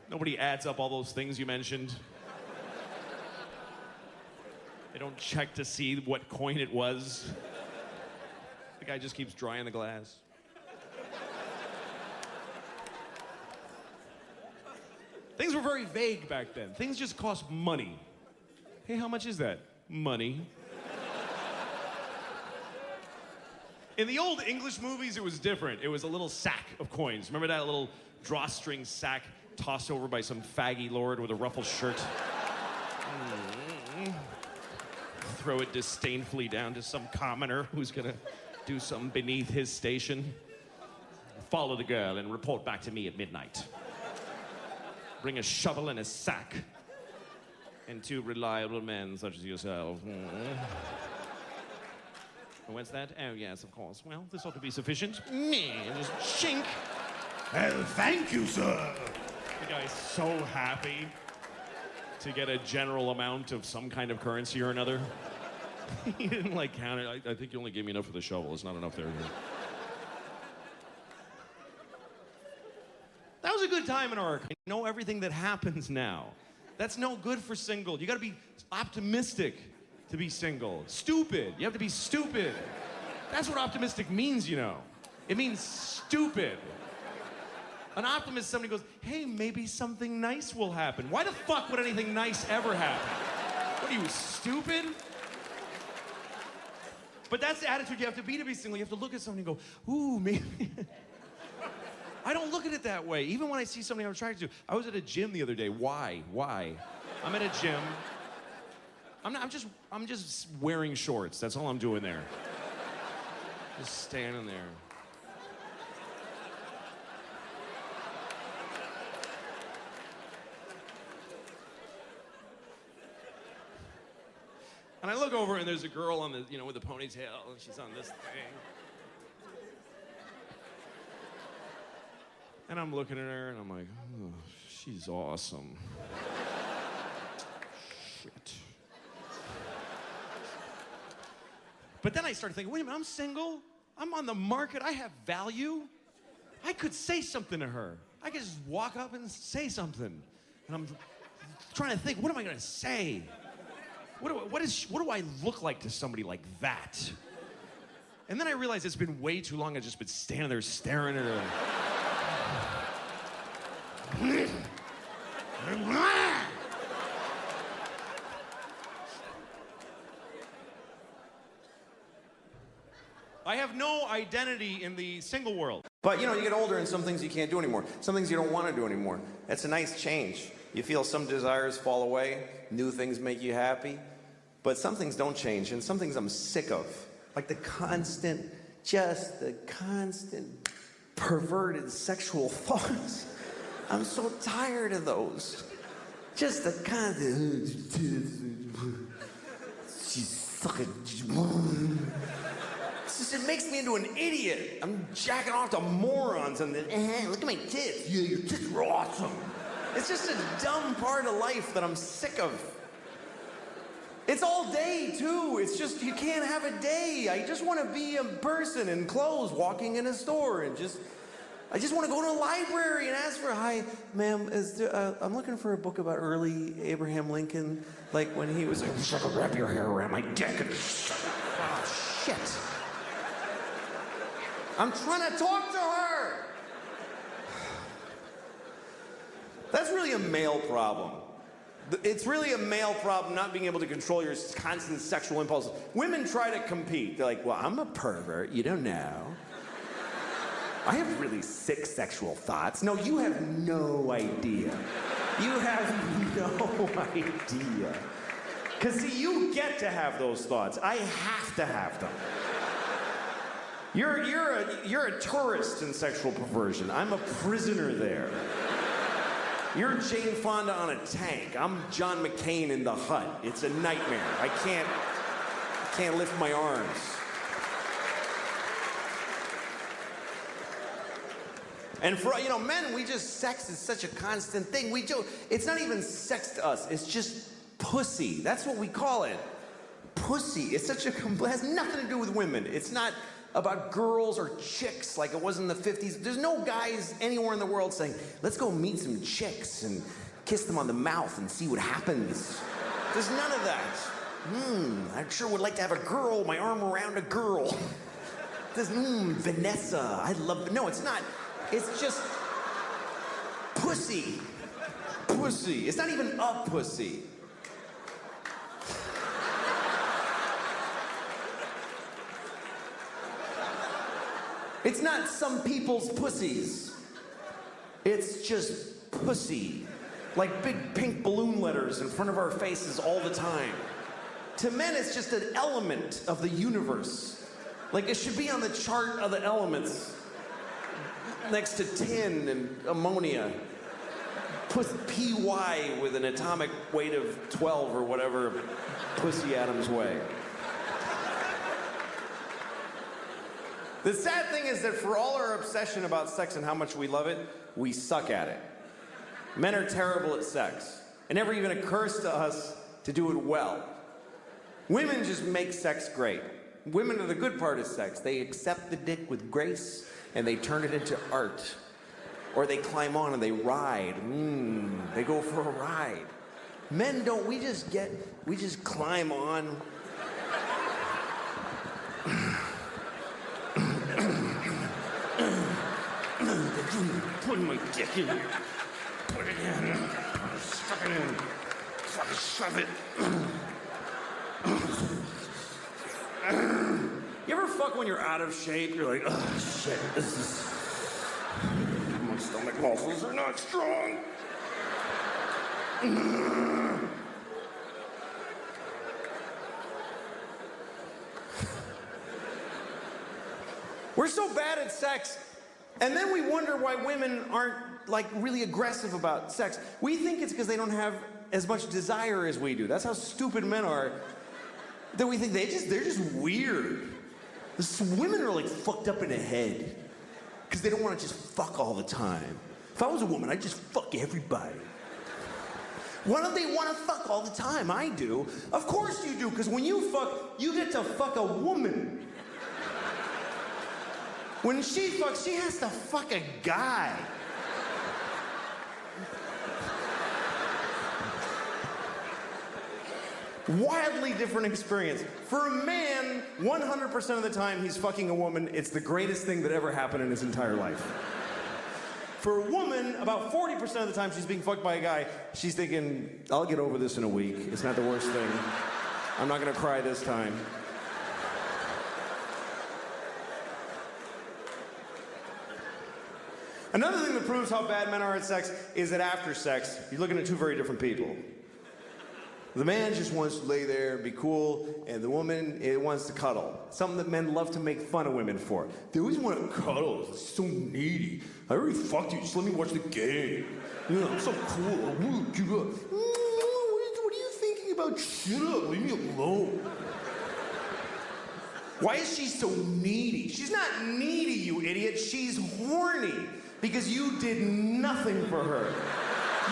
Nobody adds up all those things you mentioned. They don't check to see what coin it was. The guy just keeps drying the glass. Things were very vague back then. Things just cost money. Hey, how much is that? Money. In the old English movies, it was different. It was a little sack of coins. Remember that little drawstring sack tossed over by some faggy lord with a ruffled shirt? Throw it disdainfully down to some commoner who's gonna do something beneath his station. Follow the girl and report back to me at midnight. Bring a shovel and a sack. And 2 reliable men such as yourself. What's that? Oh, yes, of course. Well, this ought to be sufficient. Just chink. Well, thank you, sir. The guy's so happy to get a general amount of some kind of currency or another. He didn't like count it. I think you only gave me enough for the shovel. It's not enough there. That was a good time in our... I know everything that happens now. That's no good for single. You gotta be optimistic to be single. Stupid. You have to be stupid. That's what optimistic means, you know. It means stupid. An optimist is somebody who goes, hey, maybe something nice will happen. Why the fuck would anything nice ever happen? What are you, stupid? But that's the attitude you have to be single. You have to look at somebody and go, ooh, maybe. I don't look at it that way. Even when I see somebody I'm attracted to. I was at a gym the other day. Why? I'm at a gym. I'm just wearing shorts. That's all I'm doing there. Just standing there. And I look over and there's a girl on the, with the ponytail, and she's on this thing. And I'm looking at her and I'm like, oh, she's awesome. Shit. But then I started thinking, wait a minute, I'm single. I'm on the market. I have value. I could say something to her. I could just walk up and say something. And I'm trying to think, what am I going to say? What do I look like to somebody like that? And then I realized it's been way too long. I've just been standing there staring at her. I have no identity in the single world. But, you get older and some things you can't do anymore. Some things you don't want to do anymore. That's a nice change. You feel some desires fall away. New things make you happy. But some things don't change, and some things I'm sick of. Like the constant perverted sexual thoughts. I'm so tired of those. Just the constant... She's sucking... It makes me into an idiot. I'm jacking off to morons and then, look at my tits. Yeah, your tits are awesome. It's just a dumb part of life that I'm sick of. It's all day, too. It's just, you can't have a day. I just want to be a person in clothes walking in a store and I just want to go to a library and ask for, hi, ma'am, I'm looking for a book about early Abraham Lincoln, like when he was, wrap your hair around my dick and, oh, shit. I'm trying to talk to her. That's really a male problem. It's really a male problem not being able to control your constant sexual impulses. Women try to compete. They're like, well, I'm a pervert. You don't know. I have really sick sexual thoughts. No, you have no idea. You have no idea. Because, see, you get to have those thoughts. I have to have them. You're a tourist in sexual perversion. I'm a prisoner there. You're Jane Fonda on a tank. I'm John McCain in the hut. It's a nightmare. I can't lift my arms. And for, men, sex is such a constant thing. It's not even sex to us. It's just pussy. That's what we call it. Pussy. It's such a, it has nothing to do with women. It's not about girls or chicks like it was in the 50s. There's no guys anywhere in the world saying, let's go meet some chicks and kiss them on the mouth and see what happens. There's none of that. I sure would like to have a girl, my arm around a girl. This, Vanessa, I love, no, it's not. It's just pussy. Pussy. It's not even a pussy. It's not some people's pussies. It's just pussy. Like big pink balloon letters in front of our faces all the time. To men, it's just an element of the universe. Like it should be on the chart of the elements next to tin and ammonia. PY with an atomic weight of 12 or whatever pussy atoms weigh. The sad thing is that for all our obsession about sex and how much we love it, we suck at it. Men are terrible at sex. It never even occurs to us to do it well. Women just make sex great. Women are the good part of sex. They accept the dick with grace and they turn it into art. Or they climb on and they ride. They go for a ride. Men don't, we just climb on. Put my dick in here. Put it in. Stuff it in. Fucking shove it. You ever fuck when you're out of shape? You're like, oh shit, this is... My stomach muscles are not strong. We're so bad at sex, and then we wonder why women aren't like really aggressive about sex. We think it's because they don't have as much desire as we do. That's how stupid men are. That we think they're just weird. Women are like fucked up in the head because they don't want to just fuck all the time. If I was a woman, I'd just fuck everybody. Why don't they want to fuck all the time? I do. Of course you do, because when you fuck, you get to fuck a woman. When she fucks, she has to fuck a guy. Wildly different experience. For a man, 100% of the time he's fucking a woman, it's the greatest thing that ever happened in his entire life. For a woman, about 40% of the time she's being fucked by a guy, she's thinking, I'll get over this in a week. It's not the worst thing. I'm not gonna cry this time. Another thing that proves how bad men are at sex is that after sex, you're looking at two very different people. The man just wants to lay there, be cool, and the woman wants to cuddle. Something that men love to make fun of women for. They always want to cuddle. It's so needy. I already fucked you. Just let me watch the game. You know, I'm so cool. What are you thinking about? Shut up. Leave me alone. Why is she so needy? She's not needy, you idiot. She's horny because you did nothing for her.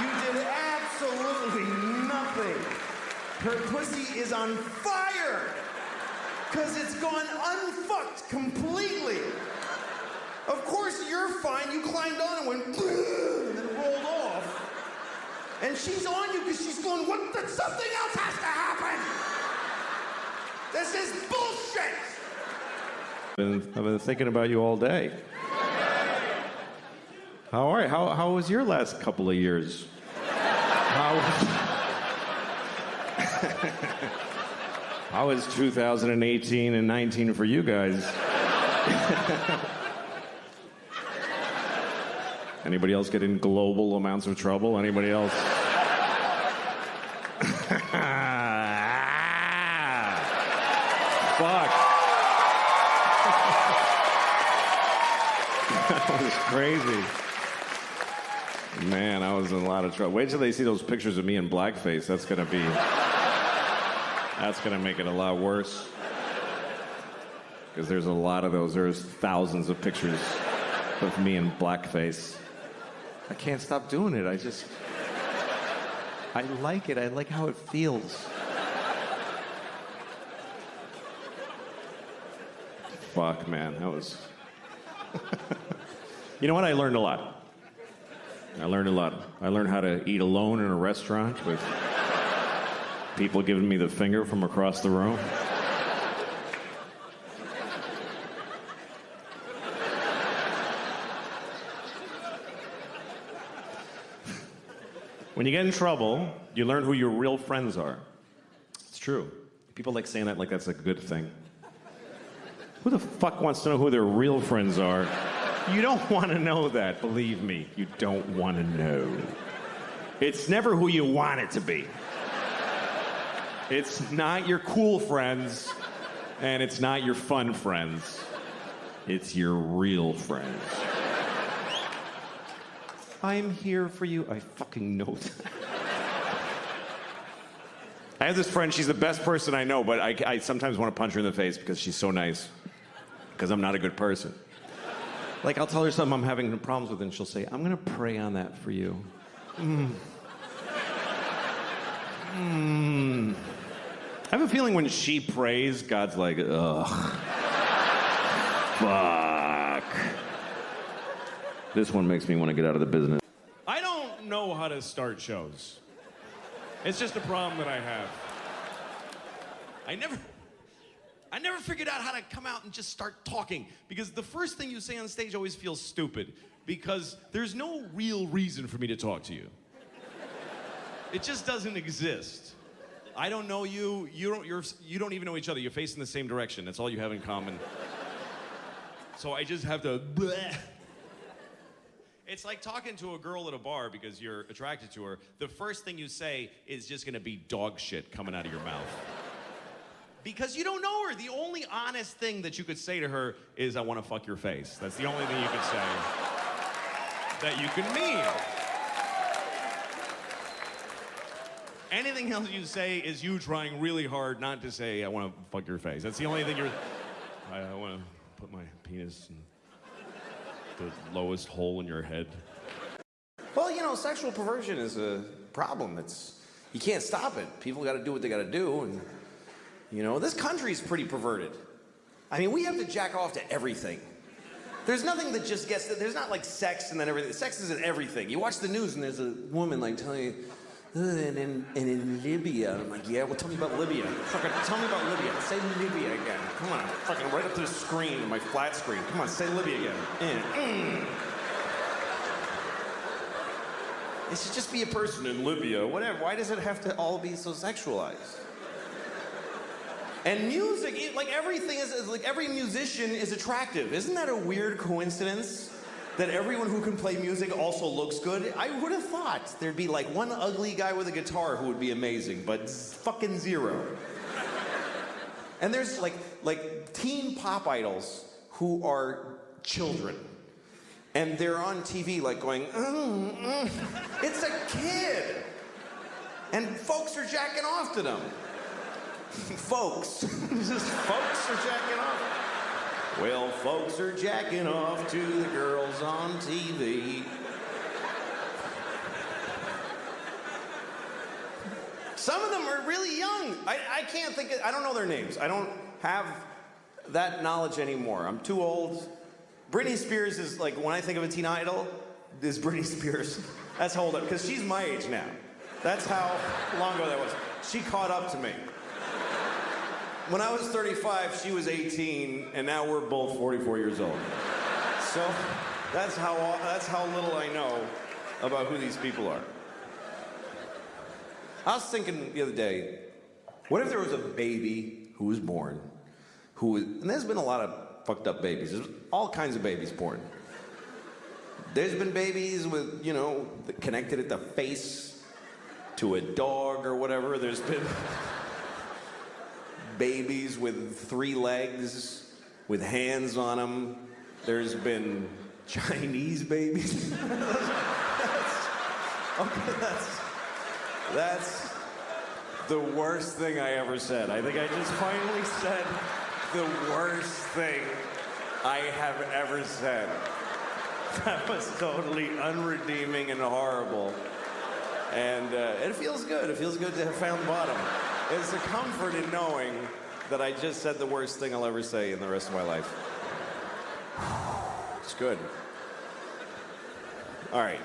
You did absolutely nothing. Her pussy is on fire because it's gone unfucked completely. Of course you're fine. You climbed on and went and then rolled off. And she's on you because she's going, something else has to happen. This is bullshit. I've been thinking about you all day. How are you? How was your last couple of years? How is 2018 and 19 for you guys? Anybody else get in global amounts of trouble? Anybody else? Fuck. That was crazy. Man, I was in a lot of trouble. Wait till they see those pictures of me in blackface. That's gonna make it a lot worse. Because there's a lot of those. There's thousands of pictures of me in blackface. I can't stop doing it. I like it. I like how it feels. fuck, man. That was... You know what? I learned a lot. I learned how to eat alone in a restaurant with people giving me the finger from across the room. When you get in trouble, you learn who your real friends are. It's true. People like saying that like that's a good thing. Who the fuck wants to know who their real friends are? You don't want to know that, believe me. You don't want to know. It's never who you want it to be. It's not your cool friends, and it's not your fun friends. It's your real friends. I'm here for you. I fucking know that. I have this friend, she's the best person I know, but I sometimes want to punch her in the face because she's so nice. Because I'm not a good person. Like, I'll tell her something I'm having problems with, and she'll say, I'm gonna pray on that for you. I have a feeling when she prays, God's like, ugh. Fuck. This one makes me want to get out of the business. I don't know how to start shows. It's just a problem that I have. I never figured out how to come out and just start talking, because the first thing you say on stage always feels stupid, because there's no real reason for me to talk to you. It just doesn't exist. I don't know you. You don't even know each other. You're facing the same direction. That's all you have in common. So I just have to. Bleh. It's like talking to a girl at a bar because you're attracted to her. The first thing you say is just gonna be dog shit coming out of your mouth. Because you don't know her. The only honest thing that you could say to her is, I want to fuck your face. That's the only thing you could say that you can mean. Anything else you say is you trying really hard not to say, I want to fuck your face. That's the only thing you're... I want to put my penis in the lowest hole in your head. Well, you know, sexual perversion is a problem. You can't stop it. People got to do what they got to do, and you know, this country's pretty perverted. I mean, we have to jack off to everything. There's nothing that just gets. There's not like sex and then everything. Sex isn't everything. You watch the news and there's a woman like telling you, and in Libya. And I'm like, yeah, well, tell me about Libya. Fucking tell me about Libya. Say Libya again. Come on, fucking right up to the screen, my flat screen. Come on, say Libya again. It should just be a person in Libya, whatever. Why does it have to all be so sexualized? And music, like everything is like every musician is attractive. Isn't that a weird coincidence? That everyone who can play music also looks good? I would have thought there'd be like one ugly guy with a guitar who would be amazing, but fucking zero. And there's like teen pop idols who are children. And they're on TV like going, It's a kid. And folks are jacking off to them. Folks. Just folks are jacking off. Well, folks are jacking off to the girls on TV. Some of them are really young. I can't think of, I don't know their names. I don't have that knowledge anymore. I'm too old. Britney Spears is like, when I think of a teen idol, is Britney Spears. That's hold up, because she's my age now. That's how long ago that was. She caught up to me. When I was 35, she was 18, and now we're both 44 years old. So that's how little I know about who these people are. I was thinking the other day, what if there was a baby who was born, and there's been a lot of fucked up babies. There's all kinds of babies born. There's been babies with, you know, connected at the face to a dog or whatever. There's been babies with 3 legs, with hands on them. There's been Chinese babies. That's the worst thing I ever said. I think I just finally said the worst thing I have ever said. That was totally unredeeming and horrible. And it feels good. It feels good to have found the bottom. It's a comfort in knowing that I just said the worst thing I'll ever say in the rest of my life. It's good. All right.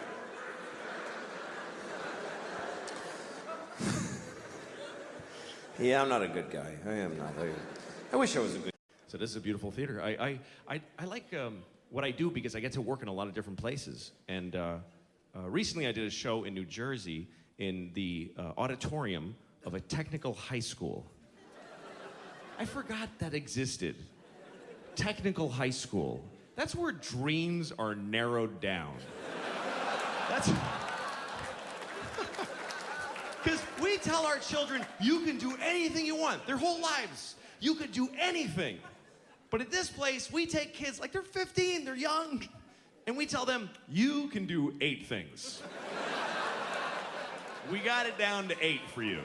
Yeah, I'm not a good guy. I am not. I wish I was a good. So this is a beautiful theater. I like what I do because I get to work in a lot of different places. And recently I did a show in New Jersey in the auditorium of a technical high school. I forgot that existed. Technical high school. That's where dreams are narrowed down. That's... Because we tell our children, you can do anything you want. Their whole lives, you could do anything. But at this place, we take kids, like they're 15, they're young, and we tell them, you can do 8 things. We got it down to 8 for you.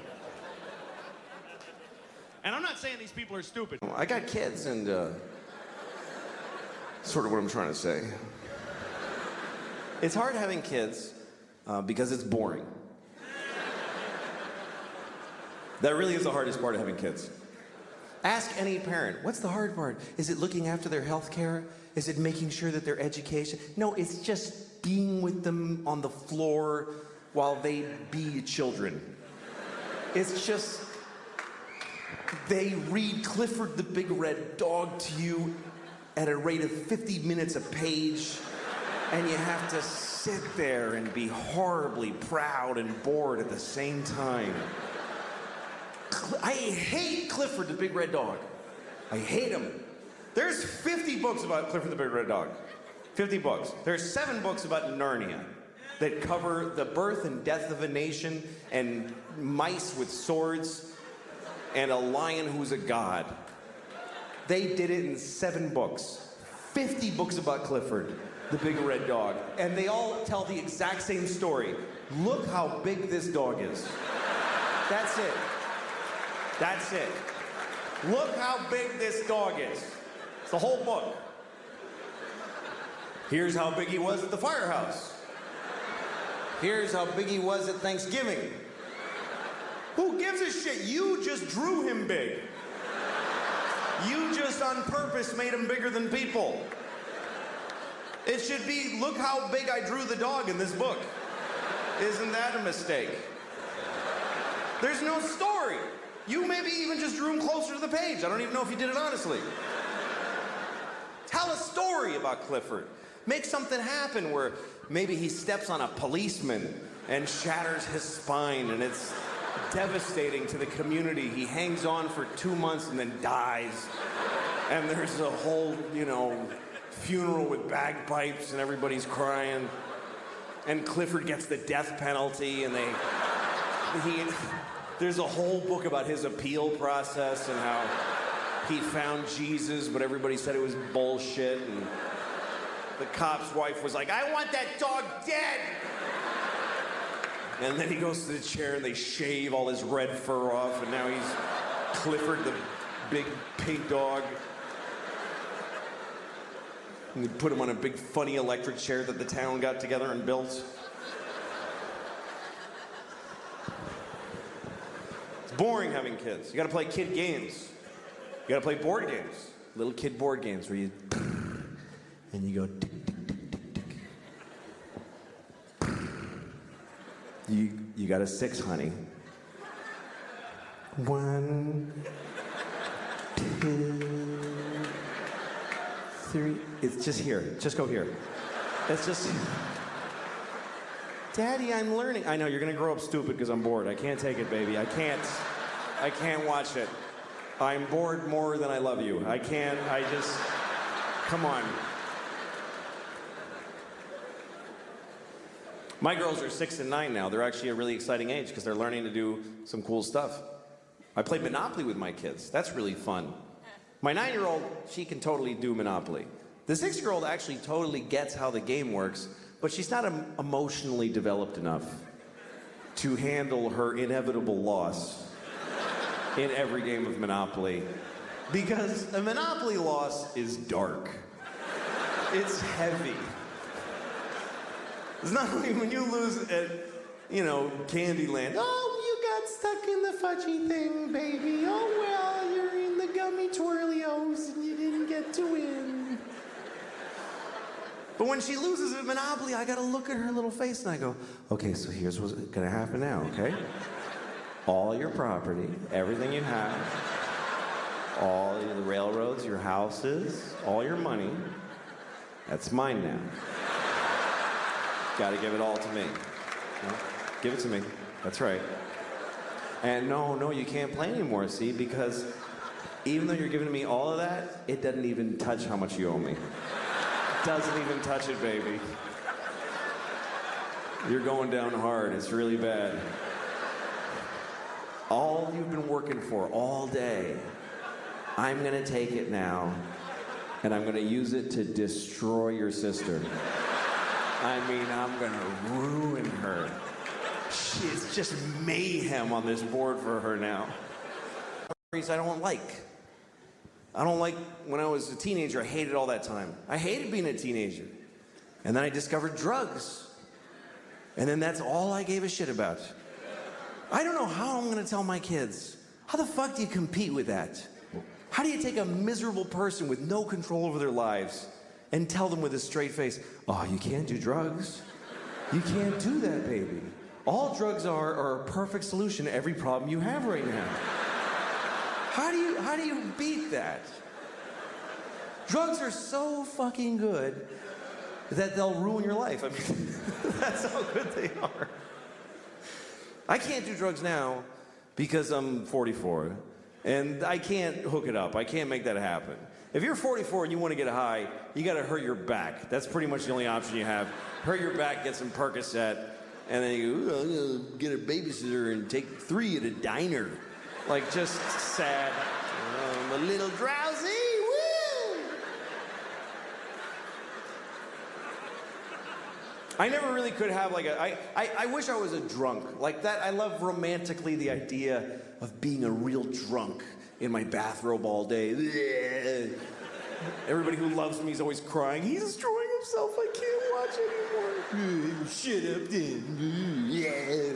And I'm not saying these people are stupid. I got kids, and sort of what I'm trying to say. It's hard having kids because it's boring. That really is the hardest part of having kids. Ask any parent, what's the hard part? Is it looking after their health care? Is it making sure that their education? No, it's just being with them on the floor while they be children. It's just, they read Clifford the Big Red Dog to you at a rate of 50 minutes a page, and you have to sit there and be horribly proud and bored at the same time. I hate Clifford the Big Red Dog. I hate him. There's 50 books about Clifford the Big Red Dog. 50 books. There's 7 books about Narnia that cover the birth and death of a nation and mice with swords and a lion who's a god. They did it in 7 books. 50 books about Clifford the Big Red Dog. And they all tell the exact same story. Look how big this dog is. That's it. That's it. Look how big this dog is. It's the whole book. Here's how big he was at the firehouse. Here's how big he was at Thanksgiving. Who gives a shit? You just drew him big. You just on purpose made him bigger than people. It should be, look how big I drew the dog in this book. Isn't that a mistake? There's no story. You maybe even just drew him closer to the page. I don't even know if you did it honestly. Tell a story about Clifford. Make something happen where maybe he steps on a policeman and shatters his spine, and it's devastating to the community. He hangs on for 2 months and then dies. And there's a whole, funeral with bagpipes and everybody's crying. And Clifford gets the death penalty, and there's a whole book about his appeal process and how he found Jesus, but everybody said it was bullshit. And the cop's wife was like, I want that dog dead. And then he goes to the chair and they shave all his red fur off, and now he's Clifford the big pink dog. And they put him on a big funny electric chair that the town got together and built. Boring having kids. You gotta play kid games. You gotta play board games. Little kid board games where you and you go tick, tick, tick, tick, tick. You got a 6, honey. 1, 2, 3. It's just here. Just go here. It's just. Daddy, I'm learning. I know, you're gonna grow up stupid because I'm bored. I can't take it, baby. I can't watch it. I'm bored more than I love you. Come on. My girls are 6 and 9 now. They're actually a really exciting age because they're learning to do some cool stuff. I play Monopoly with my kids. That's really fun. My 9-year-old, she can totally do Monopoly. The 6-year-old actually totally gets how the game works, but she's not emotionally developed enough to handle her inevitable loss in every game of Monopoly. Because a Monopoly loss is dark. It's heavy. It's not like when you lose at, Candyland. Oh, you got stuck in the fudgy thing, baby. Oh, well, you're in the got me twirlios and you didn't get to win. But when she loses at Monopoly, I gotta look at her little face and I go, okay, so here's what's gonna happen now, okay? All your property, everything you have, all the railroads, your houses, all your money, that's mine now. Gotta give it all to me. No? Give it to me. That's right. And no, you can't play anymore, see, because even though you're giving me all of that, it doesn't even touch how much you owe me. Doesn't even touch it, baby. You're going down hard. It's really bad. All you've been working for all day, I'm gonna take it now, and I'm gonna use it to destroy your sister. I mean, I'm gonna ruin her. It's just mayhem on this board for her now. I don't like. When I was a teenager, I hated all that time. I hated being a teenager. And then I discovered drugs. And then that's all I gave a shit about. I don't know how I'm gonna tell my kids. How the fuck do you compete with that? How do you take a miserable person with no control over their lives and tell them with a straight face, oh, you can't do drugs. You can't do that, baby. All drugs are a perfect solution to every problem you have right now. How do you beat that? Drugs are so fucking good that they'll ruin your life. I mean, that's how good they are. I can't do drugs now because I'm 44, and I can't hook it up. I can't make that happen. If you're 44 and you want to get high, you got to hurt your back. That's pretty much the only option you have. Hurt your back, get some Percocet, and then you go, I'm gonna get a babysitter and take 3 at a diner. Like, just sad. I'm a little drowsy, woo! I never really could have like I wish I was a drunk. Like that, I love romantically the idea of being a real drunk in my bathrobe all day. Everybody who loves me is always crying. He's destroying himself. I can't watch anymore. Shut up, then. Yeah.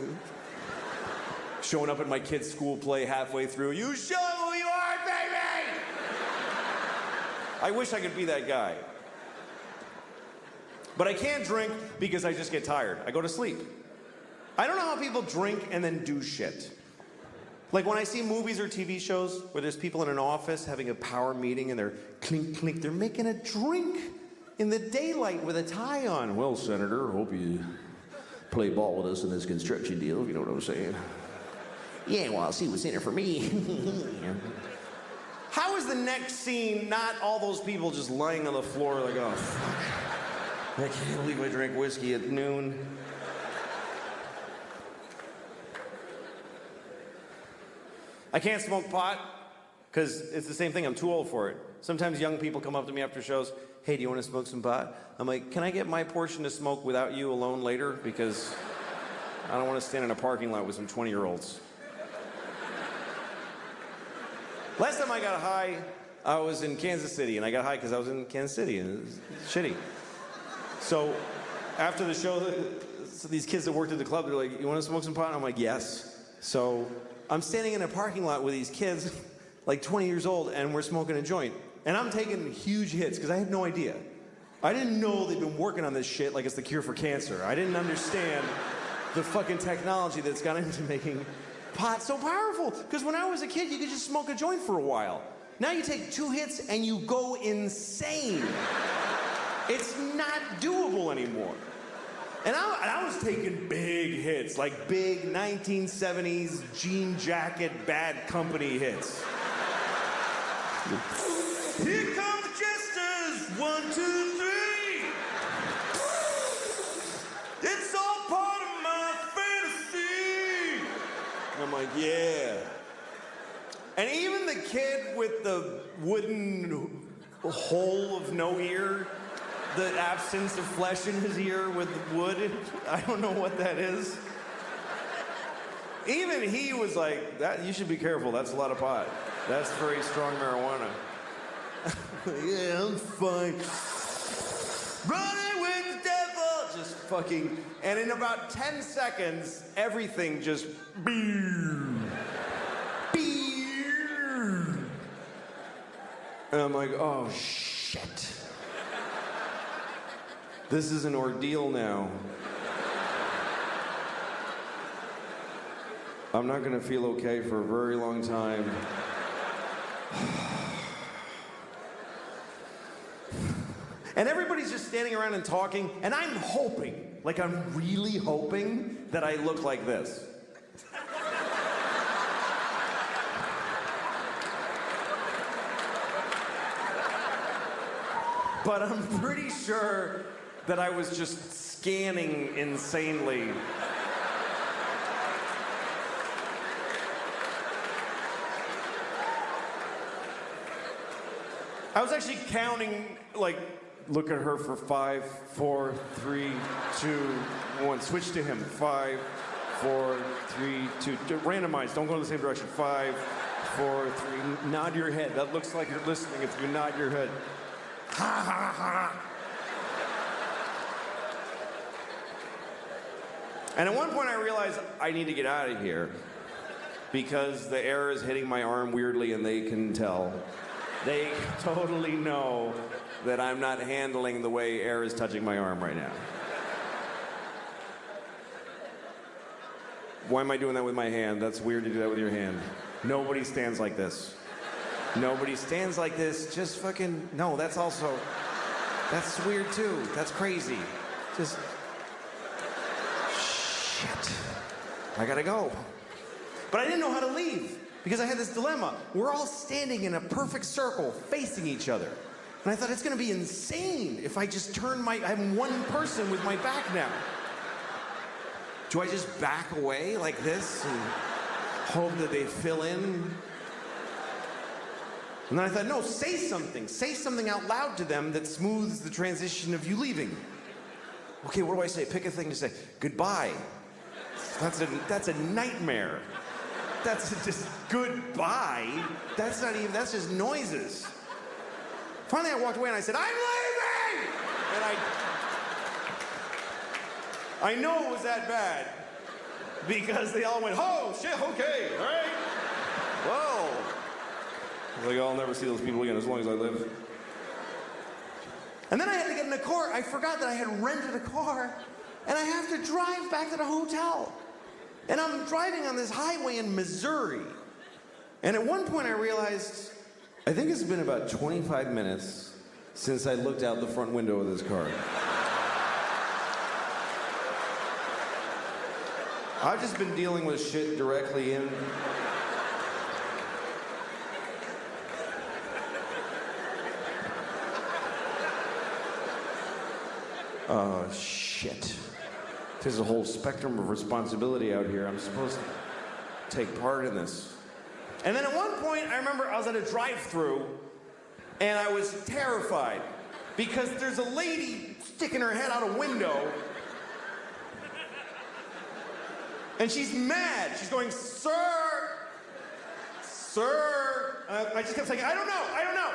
Showing up at my kid's school play halfway through. You show who you are, baby! I wish I could be that guy. But I can't drink because I just get tired. I go to sleep. I don't know how people drink and then do shit. Like when I see movies or TV shows where there's people in an office having a power meeting and they're clink, clink, they're making a drink in the daylight with a tie on. Well, Senator, hope you play ball with us in this construction deal, if you know what I'm saying. Yeah, well, I'll see what's in it for me. How is the next scene not all those people just lying on the floor like, oh, fuck. I can't believe I drank whiskey at noon. I can't smoke pot because it's the same thing. I'm too old for it. Sometimes young people come up to me after shows, hey, do you want to smoke some pot? I'm like, can I get my portion to smoke without you alone later? Because I don't want to stand in a parking lot with some 20-year-olds. Last time I got high, I was in Kansas City, and I got high because I was in Kansas City, and it was shitty. So after the show, so these kids that worked at the club, they're like, you want to smoke some pot? And I'm like, yes. So I'm standing in a parking lot with these kids, like 20 years old, and we're smoking a joint. And I'm taking huge hits, because I had no idea. I didn't know they'd been working on this shit like it's the cure for cancer. I didn't understand the fucking technology that's gone into making pot so powerful. Because when I was a kid, you could just smoke a joint for a while. Now you take 2 hits and you go insane. It's not doable anymore. And I was taking big hits, like big 1970s jean jacket, Bad Company hits. Here come the jesters, 1, 2, 3. It's all part of my fantasy. And I'm like, yeah. And even the kid with the wooden hole of no ear, the absence of flesh in his ear with wood, I don't know what that is. Even he was like, "That you should be careful, that's a lot of pot. That's very strong marijuana." Yeah, I'm fine. Running with the devil! Just fucking, and in about 10 seconds, everything just And I'm like, oh, shit. This is an ordeal now. I'm not gonna feel okay for a very long time. And everybody's just standing around and talking, and I'm hoping, like I'm really hoping that I look like this. But I'm pretty sure that I was just scanning insanely. I was actually counting, like, look at her for 5, 4, 3, 2, 1. Switch to him. 5, 4, 3, 2. Randomize. Don't go in the same direction. 5, 4, 3. Nod your head. That looks like you're listening if you nod your head. Ha ha ha. And at one point I realized I need to get out of here because the air is hitting my arm weirdly and they can tell. They totally know that I'm not handling the way air is touching my arm right now. Why am I doing that with my hand? That's weird to do that with your hand. Nobody stands like this. Nobody stands like this. Just fucking, no, that's weird too. That's crazy. Just, shit. I gotta go. But I didn't know how to leave because I had this dilemma. We're all standing in a perfect circle facing each other. And I thought it's gonna be insane if I just I'm one person with my back now. Do I just back away like this and hope that they fill in? And then I thought, no, say something. Say something out loud to them that smooths the transition of you leaving. Okay, what do I say? Pick a thing to say. Goodbye. That's a nightmare. That's just goodbye. That's just noises. Finally, I walked away and I said, I'm leaving! And I know it was that bad because they all went, oh, shit, okay, all right. Whoa. Like, I'll never see those people again as long as I live. And then I had to get in a car. I forgot that I had rented a car, and I have to drive back to the hotel. And I'm driving on this highway in Missouri. And at one point I realized, I think it's been about 25 minutes since I looked out the front window of this car. I've just been dealing with shit directly in. Oh, shit. There's a whole spectrum of responsibility out here. I'm supposed to take part in this. And then at one point, I remember I was at a drive-thru, and I was terrified because there's a lady sticking her head out a window, and she's mad. She's going, sir, sir. I just kept saying, I don't know, I don't know,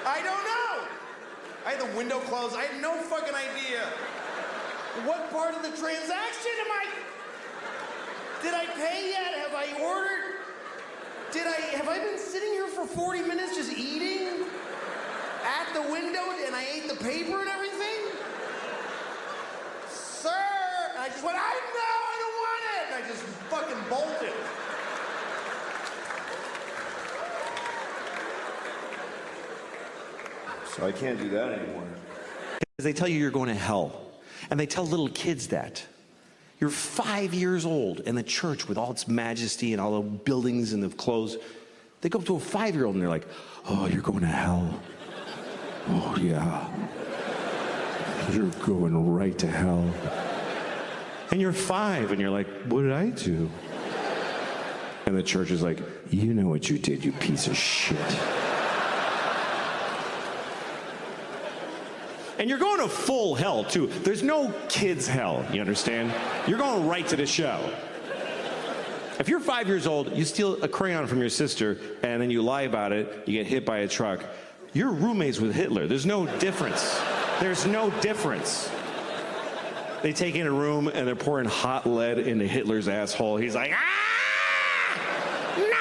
I don't know. I had the window closed. I had no fucking idea. What part of the transaction did I pay yet? Have I ordered? Have I been sitting here for 40 minutes just eating at the window and I ate the paper and everything? Sir! And I just went, I don't want it! And I just fucking bolted. So I can't do that anymore. They tell you you're going to hell. And they tell little kids that. You're 5 years old, and the church, with all its majesty and all the buildings and the clothes, they go up to a 5-year-old and they're like, oh, you're going to hell. Oh, yeah. You're going right to hell. And you're 5, and you're like, what did I do? And the church is like, you know what you did, you piece of shit. And you're going to full hell, too. There's no kids' hell, you understand? You're going right to the show. If you're 5 years old, you steal a crayon from your sister, and then you lie about it, you get hit by a truck, you're roommates with Hitler. There's no difference. There's no difference. They take you in a room, and they're pouring hot lead into Hitler's asshole. He's like, ah! No!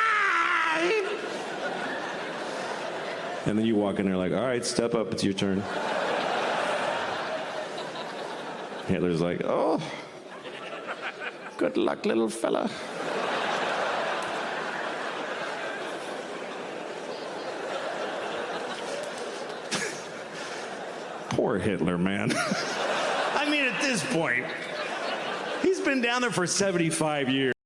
And then you walk in there like, all right, step up, it's your turn. Hitler's like, oh, good luck, little fella. Poor Hitler, man. I mean, at this point, he's been down there for 75 years.